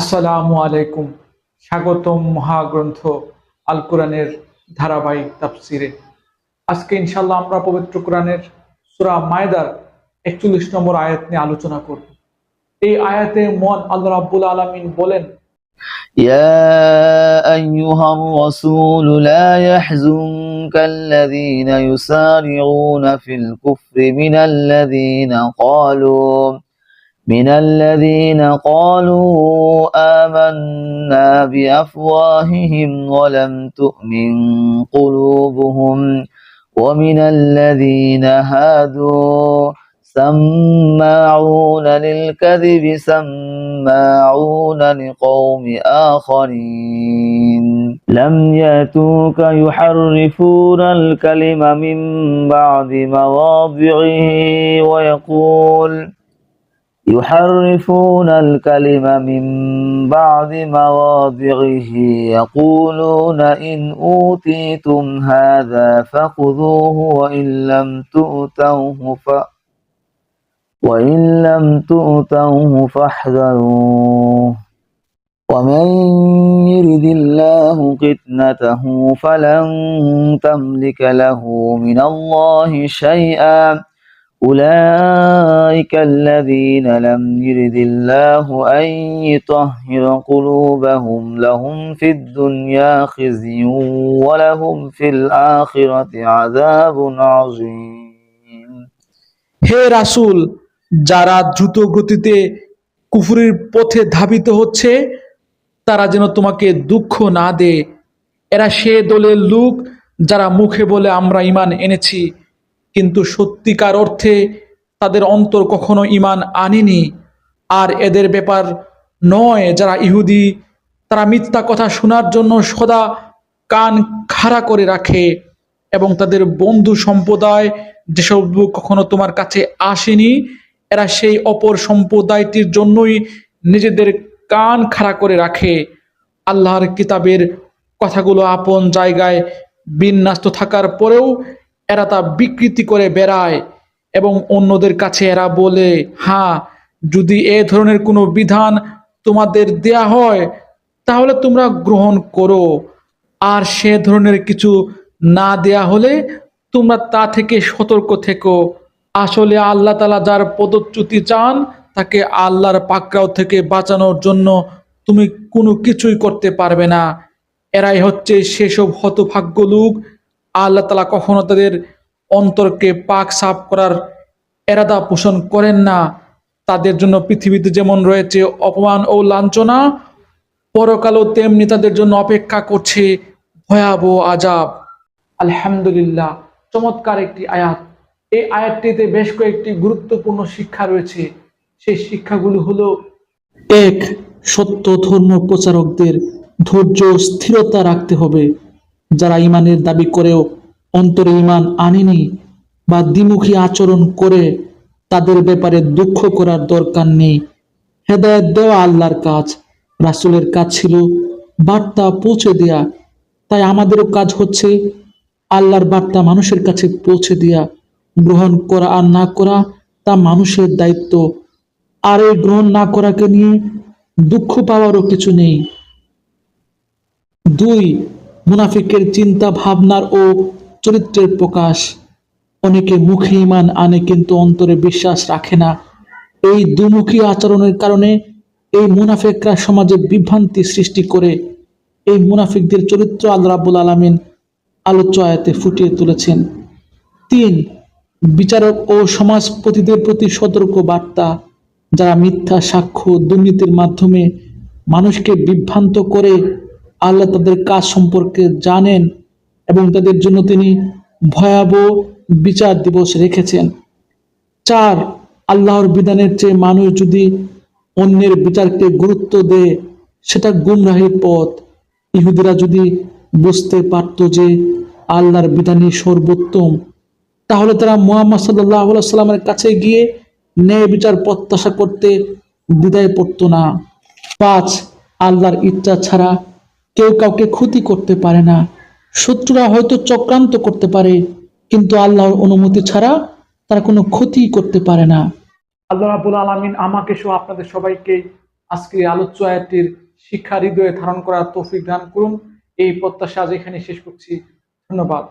আসসালামু আলাইকুম। স্বাগতম মহাগ্রন্থ আল কোরআনের ধারাবাহিক তাফসিরে। আজকে ইনশাল্লাহ আমরা পবিত্র কোরআনের সূরা মায়দার ৪১ নম্বর আয়াত নিয়ে আলোচনা করব। এই আয়াতে মন আল্লাহ রাব্বুল আলামিন বলেন, يا أيها الرسول لا يحزنك الذين يسارعون في الكفر من الذين قالوا آمنا بأفواههم ولم تؤمن قلوبهم ومن الذين هادوا سماعون للكذب سماعون لقوم آخرين لم يأتوك يحرفون الكلم من بعد مواضعه يقولون إن أوتيتم هذا فخذوه وإن لم تؤتوه فاحذروه ومن يرد الله فتنته فلن تملك له من الله شيئا أولئك الذين لم يرد الله أن يطهر قلوبهم لهم في الدنيا خزي ولهم في الآخرة عذاب عظيم। হে রাসূল, যারা দ্রুত গতিতে কুফরের পথে ধাবিত হচ্ছে তারা যেন তোমাকে দুঃখ না দেয়। এরা সে দলের লোক যারা মুখে বলে আমরা ঈমান এনেছি, কিন্তু সত্যিকার অর্থে তাদের অন্তর কখনো ঈমান আনেনি। আর এদের ব্যাপার নয় যারা ইহুদি, তারা মিথ্যা কথা শোনার জন্য সদা কান খাড়া করে রাখে, এবং তাদের বন্ধু সম্প্রদায় যেসব লোক কখনো তোমার কাছে আসেনি, এরা সেই অপর সম্প্রদায়টির জন্যই নিজেদের কান খাড়া করে রাখে। আল্লাহর কিতাবের কথাগুলো আপন জায়গায় বিন্যস্ত থাকার পরেও এরা তা বিকৃতি করে বেড়ায়, এবং অন্যদের কাছে এরা বলে, হ্যাঁ, যদি এ ধরনের কোনো বিধান তোমাদের দেয়া হয় তাহলে তোমরা গ্রহণ করো, আর সে ধরনের কিছু না দেয়া হলে তোমরা তা থেকে সতর্ক থেকো। আসলে আল্লাহ তাআলা যার পদচ্যুতি চান তাকে আল্লাহর পাকড়াও থেকে বাঁচানোর জন্য তুমি কোনো কিছুই করতে পারবে না। এরাই হচ্ছে সেসব হতভাগ্য লোক। আল্লাহ তাআলা কখনো তাদের অন্তরকে পাক সাফ করার এরাদা পোষণ করেন না। তাদের জন্য পৃথিবীতে যেমন রয়েছে অপমান ও লাঞ্ছনা, পরকালও তেমনি তাদের জন্য অপেক্ষা করছে ভয়াবহ আযাব। আলহামদুলিল্লাহ, চমৎকার একটি আয়াত। এই আয়াতটিতে বেশ কয়েকটি গুরুত্বপূর্ণ শিক্ষা রয়েছে। সেই শিক্ষাগুলো হলো: এক, সত্য ধর্ম প্রচারকদের ধৈর্য স্থিরতা রাখতে হবে। যারা ঈমানের দাবি করেও অন্তরে ঈমান আনেনি বা দ্বিমুখী আচরণ করে, তাদের ব্যাপারে দুঃখ করার দরকার নেই। হেদায়েত দেওয়া আল্লাহর কাজ, রাসূলের কাজ ছিল বার্তা পৌঁছে দেয়া। তাই আমাদেরও কাজ হচ্ছে আল্লাহর বার্তা মানুষের কাছে পৌঁছে দেয়া। গ্রহণ করা আর না করা তা মানুষের দায়িত্ব, আর এই গ্রহণ না করাকে নিয়ে দুঃখ পাওয়ারও কিছু নেই। দুই, মুনাফিকের চিন্তা ভাবনার ও চরিত্রের প্রকাশ। অনেকে মুখে ঈমান আনে কিন্তু অন্তরে বিশ্বাস রাখে না। এই দুমুখী আচরণের কারণে এই মুনাফিকরা সমাজে বিভ্রান্তি সৃষ্টি করে। এই মুনাফিকদের চরিত্র আল্লাহ রাব্বুল আলামিন আলোচ্য আয়াতে ফুটিয়ে তুলেছেন। তিন, বিচারক ও সমাজপতিদের প্রতি সতর্ক বার্তা। যারা মিথ্যা সাক্ষ্য দুর্নীতির মাধ্যমে মানুষকে বিভ্রান্ত করে, আল্লাহ তাদের কাজ সম্পর্কে জানেন এবং তাদের জন্য তিনি ভয়াবহ বিচার দিবস রেখেছেন। চার, আল্লাহর বিধানের চেয়ে মানুষ যদি অন্যের বিচারকে গুরুত্ব দেয় সেটা গুমরাহির পথ। ইহুদিরা যদি বুঝতে পারত যে আল্লাহর বিধানই সর্বোত্তম, তাহলে তারা মুহাম্মদ সাল্লাল্লাহু আলাইহি সাল্লামের কাছে গিয়ে ন্যায় বিচার প্রত্যাশা করতে দ্বিধায় পড়তো না। পাঁচ, আল্লাহর ইচ্ছা ছাড়া কেউ কাউকে ক্ষতি করতে পারে না। শত্রুরা হয়তো চক্রান্ত করতে পারে, কিন্তু আল্লাহর অনুমতি ছাড়া তারা কোনো ক্ষতি করতে পারে না। আল্লাহ রাব্বুল আলামিন আমাকে সহ আপনাদের সবাইকে আজকের এই আলোচ্য আয়াতটির শিক্ষা হৃদয়ে ধারণ করার তৌফিক দান করুন। এই প্রত্যাশা আজ এখানে শেষ করছি। ধন্যবাদ।